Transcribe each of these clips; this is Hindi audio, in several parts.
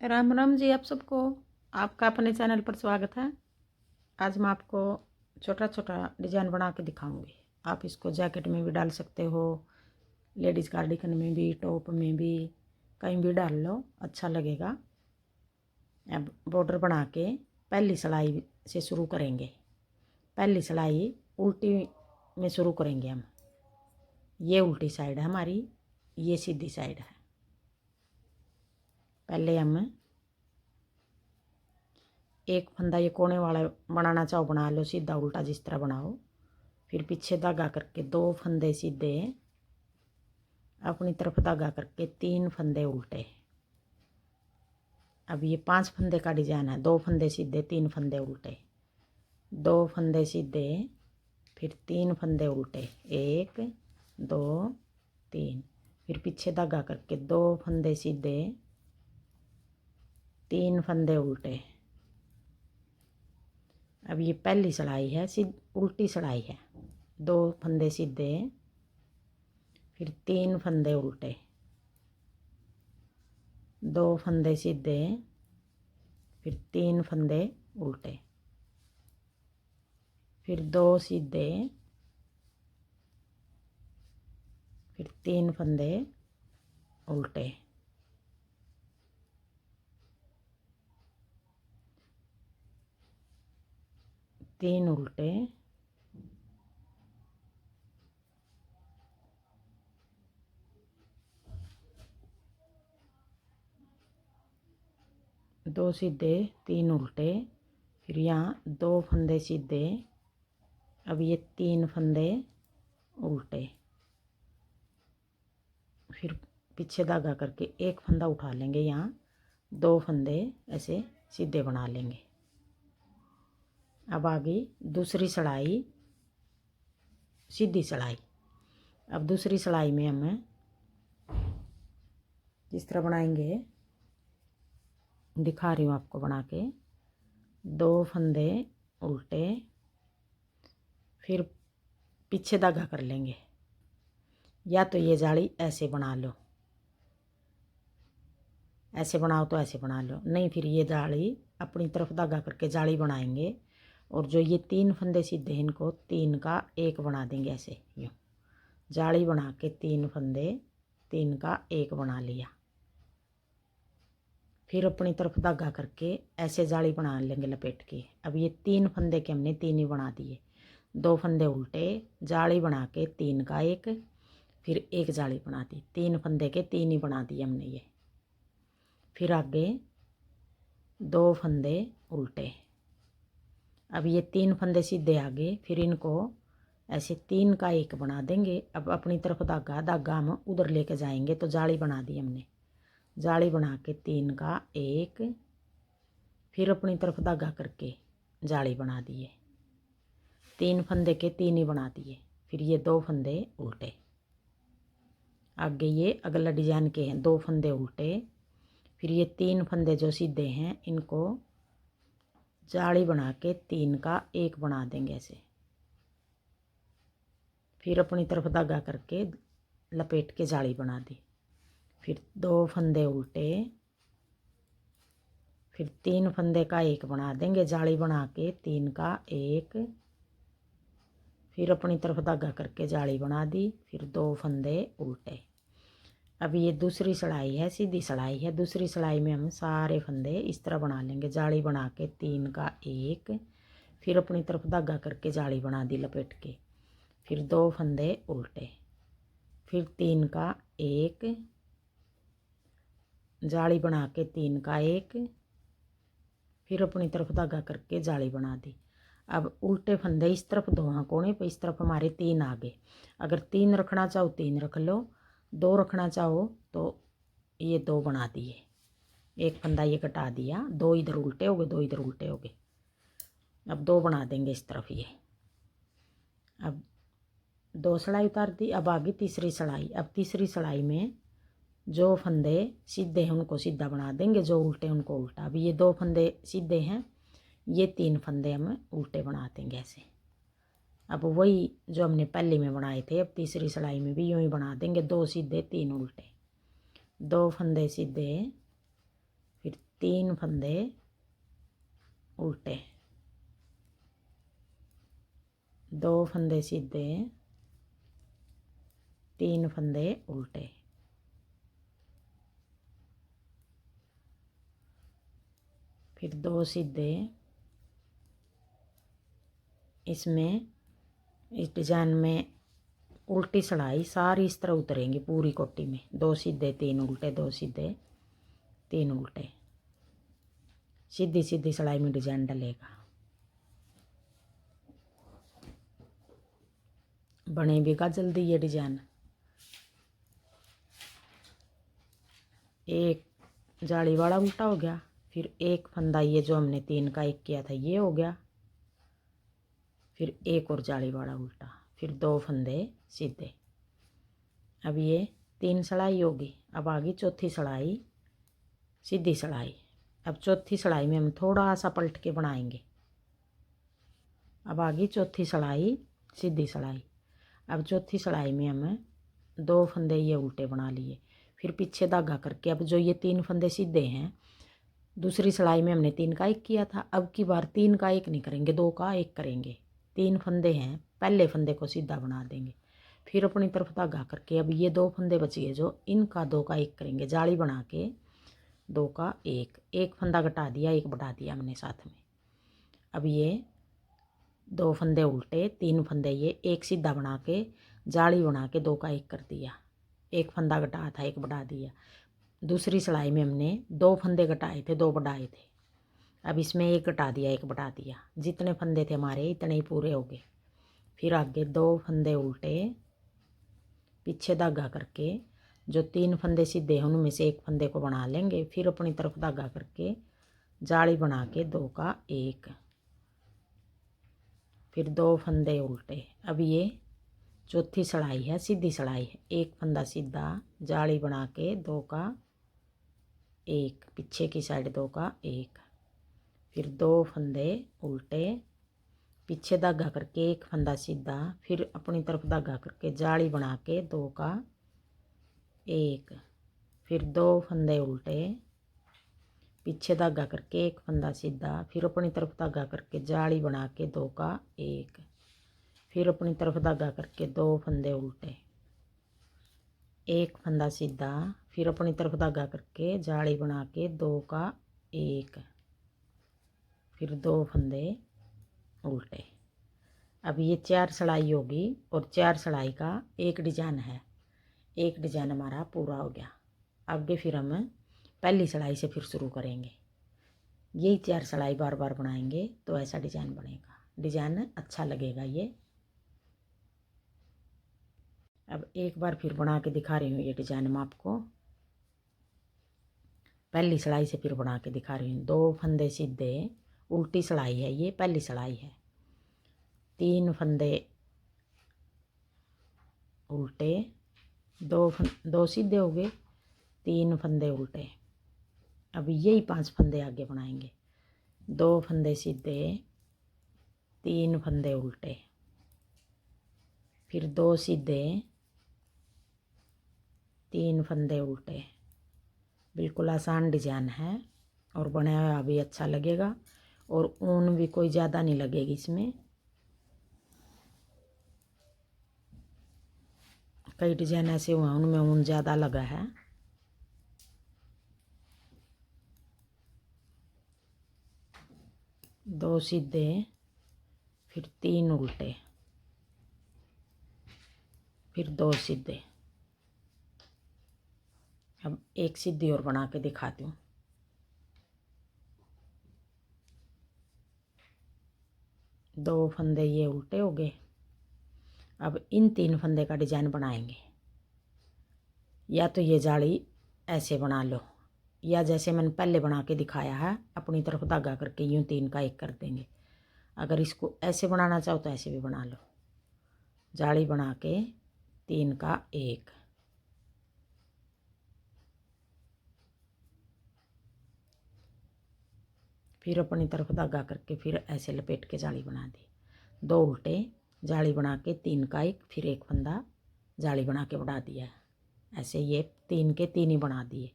राम राम जी आप सबको। आपका अपने चैनल पर स्वागत है। आज मैं आपको छोटा छोटा डिजाइन बना के दिखाऊंगी। आप इसको जैकेट में भी डाल सकते हो, लेडीज़ कार्डिगन में भी, टॉप में भी, कहीं भी डाल लो, अच्छा लगेगा। अब बॉर्डर बना के पहली सिलाई से शुरू करेंगे। पहली सिलाई उल्टी में शुरू करेंगे हम। ये उल्टी साइड है हमारी, ये सीधी साइड है। पहले हम एक फंदा ये कोने वाला बनाना चाहो बना लो, सीधा उल्टा जिस तरह बनाओ। फिर पीछे धागा करके 2 फंदे सीधे, अपनी तरफ धागा करके 3 फंदे उल्टे। अब ये 5 फंदे का डिजाइन है। 2 फंदे सीधे, 3 फंदे उल्टे, 2 फंदे सीधे, फिर 3 फंदे उल्टे, 1 2 3। फिर पीछे धागा करके 2 फंदे सीधे, 3 फंदे उल्टे। अब ये पहली सिलाई है, उल्टी सिलाई है। 2 फंदे सीधे, फिर 3 फंदे उल्टे, 2 फंदे सीधे, फिर 3 फंदे उल्टे, फिर 2 सीधे, फिर 3 फंदे उल्टे, तीन उल्टे, दो सीधे, 3 उल्टे, फिर यहाँ 2 फंदे सीधे। अब ये 3 फंदे उल्टे, फिर पीछे धागा करके एक फंदा उठा लेंगे। यहाँ 2 फंदे ऐसे सीधे बना लेंगे। अब आगे दूसरी सिलाई, सीधी सिलाई। अब दूसरी सिलाई में हम जिस तरह बनाएंगे, दिखा रही हूँ आपको बना के। 2 फंदे उल्टे, फिर पीछे धागा कर लेंगे। या तो ये जाली ऐसे बना लो, ऐसे बनाओ तो ऐसे बना लो, नहीं फिर ये जाली अपनी तरफ धागा करके जाली बनाएंगे। और जो ये 3 फंदे सीधे हैं, इनको 3 का 1 बना देंगे। ऐसे यूँ जाली बना के 3 फंदे, 3 का 1 बना लिया। फिर अपनी तरफ धागा करके ऐसे जाली बना लेंगे लपेट के। अब ये 3 फंदे के हमने 3 ही बना दिए। 2 फंदे उल्टे, जाली बना के 3 का 1, फिर 1 जाली बना दी। 3 फंदे के 3 ही बना दिए हमने ये। फिर आगे 2 फंदे उल्टे। अब ये 3 फंदे सीधे आगे, फिर इनको ऐसे 3 का 1 बना देंगे। अब अपनी तरफ धागा हम उधर लेके जाएंगे। तो जाली बना दी हमने, जाली बना के 3 का 1, फिर अपनी तरफ धागा करके जाली बना दिए। 3 फंदे के 3 ही बना दिए। फिर ये 2 फंदे उल्टे। आगे ये अगला डिजाइन के हैं, 2 फंदे उल्टे, फिर ये 3 फंदे जो सीधे हैं, इनको जाली बना के 3 का 1 बना देंगे ऐसे। फिर अपनी तरफ धागा करके लपेट के जाली बना दी। फिर 2 फंदे उल्टे, फिर 3 फंदे का 1 बना देंगे। जाली बना के 3 का 1, फिर अपनी तरफ धागा करके जाली बना दी। फिर 2 फंदे उल्टे। अब ये दूसरी सिलाई है, सीधी सिलाई है। दूसरी सिलाई में हम सारे फंदे इस तरह बना लेंगे। जाली बना के 3 का 1, फिर अपनी तरफ धागा करके जाली बना दी लपेट के। फिर 2 फंदे उल्टे, फिर 3 का 1, जाली बना के 3 का 1, फिर अपनी तरफ धागा करके जाली बना दी। अब उल्टे फंदे इस तरफ 2 कोने पे, इस तरफ हमारे 3 आगे। अगर 3 रखना चाहो 3 रख लो, 2 रखना चाहो तो ये 2 बना दिए। एक फंदा ये कटा दिया, 2 इधर उल्टे हो गए, 2 इधर उल्टे हो गए। अब 2 बना देंगे इस तरफ ये। अब 2 सिलाई उतार दी। अब आगे तीसरी सिलाई। अब तीसरी सिलाई में जो फंदे सीधे हैं उनको सीधा बना देंगे, जो उल्टे उनको उल्टा। अब ये 2 फंदे सीधे हैं, ये 3 फंदे हम उल्टे बना देंगे ऐसे। अब वही जो हमने पहले में बनाए थे, अब तीसरी सिलाई में भी यूँ ही बना देंगे। 2 सीधे 3 उल्टे, 2 फंदे सीधे, फिर तीन फंदे उल्टे, दो फंदे सीधे, तीन फंदे उल्टे, फिर दो सीधे। इसमें इस डिजाइन में उल्टी सिलाई सारी इस तरह उतरेंगी पूरी कोटी में, दो सीधे तीन उल्टे, दो सीधे तीन उल्टे, सीधी सीधी सिलाई में डिजाइन डलेगा। बनेगा जल्दी ये डिजाइन। एक जाली वाला उल्टा हो गया, फिर एक फंदा ये जो हमने तीन का एक किया था ये हो गया, फिर एक और जाली वाला उल्टा, फिर दो फंदे सीधे। अब ये तीन सिलाई होगी। अब आगे चौथी सिलाई सीधी सिलाई। अब चौथी सिलाई में हम थोड़ा सा पलट के बनाएंगे। अब आगे चौथी सिलाई सीधी सिलाई। अब चौथी सिलाई में हम दो फंदे ये उल्टे बना लिए, फिर पीछे धागा करके अब जो ये तीन फंदे सीधे हैं, दूसरी सिलाई में हमने तीन का एक किया था, अब की बार तीन का एक नहीं करेंगे, दो का एक करेंगे। तीन फंदे हैं, पहले फंदे को सीधा बना देंगे, फिर अपनी तरफ धागा करके अब ये दो फंदे बच गए जो इनका दो का एक करेंगे, जाली बना के दो का एक, एक फंदा घटा दिया, एक बढ़ा दिया हमने साथ में। अब ये दो फंदे उल्टे, तीन फंदे ये, एक सीधा बना के जाली बना के दो का एक कर दिया, एक फंदा घटाया था एक बढ़ा दिया। दूसरी सिलाई में हमने दो फंदे घटाए थे, दो बढ़ाए थे, अब इसमें एक घटा दिया एक बढ़ा दिया, जितने फंदे थे हमारे इतने ही पूरे हो गए। फिर आगे दो फंदे उल्टे, पीछे धागा करके जो तीन फंदे सीधे हैं उनमें से एक फंदे को बना लेंगे, फिर अपनी तरफ धागा करके जाली बना के दो का एक, फिर दो फंदे उल्टे। अब ये चौथी सिलाई है, सीधी सिलाई है, एक फंदा सीधा, जाली बना के दो का एक, पीछे की साइड दो का एक, फिर दो फंदे उल्टे, पीछे धागा करके एक फंदा सीधा, फिर अपनी तरफ धागा करके जाली बना के दो का एक, फिर दो फंदे उल्टे, पीछे धागा करके एक फंदा सीधा, फिर अपनी तरफ धागा करके जाली बना के दो का एक, फिर अपनी तरफ धागा करके दो फंदे उल्टे, एक फंदा सीधा, फिर अपनी तरफ धागा करके जाली बना के दो का एक, फिर दो फंदे उल्टे। अब ये चार सिलाई होगी और चार सिलाई का एक डिजाइन है, एक डिजाइन हमारा पूरा हो गया। आगे फिर हम पहली सिलाई से फिर शुरू करेंगे, यही चार सिलाई बार बार बनाएंगे तो ऐसा डिजाइन बनेगा, डिजाइन अच्छा लगेगा ये। अब एक बार फिर बना के दिखा रही हूँ ये डिजाइन मैं आपको, पहली सिलाई से फिर बना के दिखा रही हूँ। दो फंदे सीधे, उल्टी सिलाई है ये, पहली सिलाई है, तीन फंदे उल्टे, दो सीधे हो गए, तीन फंदे उल्टे। अब यही पांच फंदे आगे बनाएंगे, दो फंदे सीधे, तीन फंदे उल्टे, फिर दो सीधे, तीन फंदे उल्टे। बिल्कुल आसान डिजाइन है और बनाया हुआ भी अच्छा लगेगा और ऊन भी कोई ज़्यादा नहीं लगेगी इसमें। कई डिजाइन ऐसे हुए उनमें ऊन ज़्यादा लगा है। दो सीधे, फिर तीन उल्टे, फिर दो सीधे। अब एक सीधी और बना के दिखाती हूँ। दो फंदे ये उल्टे हो गए। अब इन तीन फंदे का डिजाइन बनाएंगे, या तो ये जाली ऐसे बना लो, या जैसे मैंने पहले बना के दिखाया है अपनी तरफ धागा करके यूं तीन का एक कर देंगे। अगर इसको ऐसे बनाना चाहो तो ऐसे भी बना लो, जाली बना के तीन का एक, फिर अपनी तरफ धागा करके फिर ऐसे लपेट के जाली बना दी, दो उल्टे, जाली बना के तीन का एक, फिर एक फंदा जाली बना के बढ़ा दिया। ऐसे ये तीन के तीन ही बना दिए।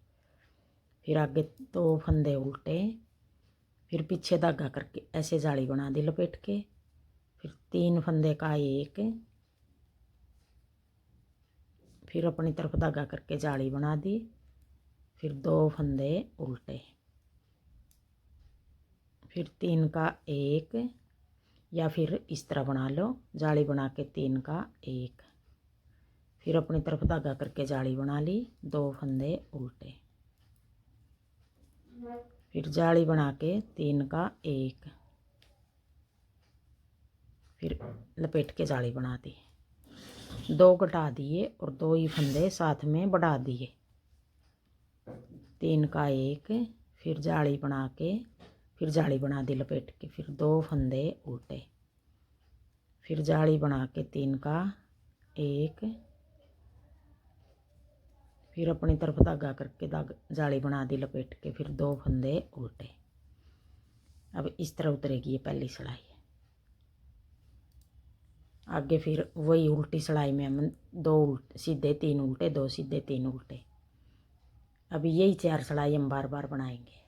फिर आगे 2 फंदे उल्टे, फिर पीछे धागा करके ऐसे जाली बना दी लपेट के, फिर 3 फंदे का एक, फिर अपनी तरफ धागा करके जाली बना दी, फिर 2 फंदे उल्टे, फिर 3 का एक, या फिर इस तरह बना लो, जाली बना के 3 का एक, फिर अपनी तरफ धागा करके जाली बना ली, 2 फंदे उल्टे, फिर जाली बना के 3 का एक, फिर लपेट के जाली बना दी, 2 घटा दिए और 2 ही फंदे साथ में बढ़ा दिए, 3 का एक, फिर जाली बना के, फिर जाली बना दी लपेट के, फिर 2 फंदे उल्टे, फिर जाली बना के 3 का एक, फिर अपनी तरफ धागा करके जाली बना दी लपेट के, फिर 2 फंदे उल्टे। अब इस तरह उतरेगी ये पहली सिलाई। आगे फिर वही उल्टी सिलाई में हम 2 सीधे 3 उल्टे, 2 सीधे 3 उल्टे। अब यही 4 सिलाई हम बार बार बनाएंगे।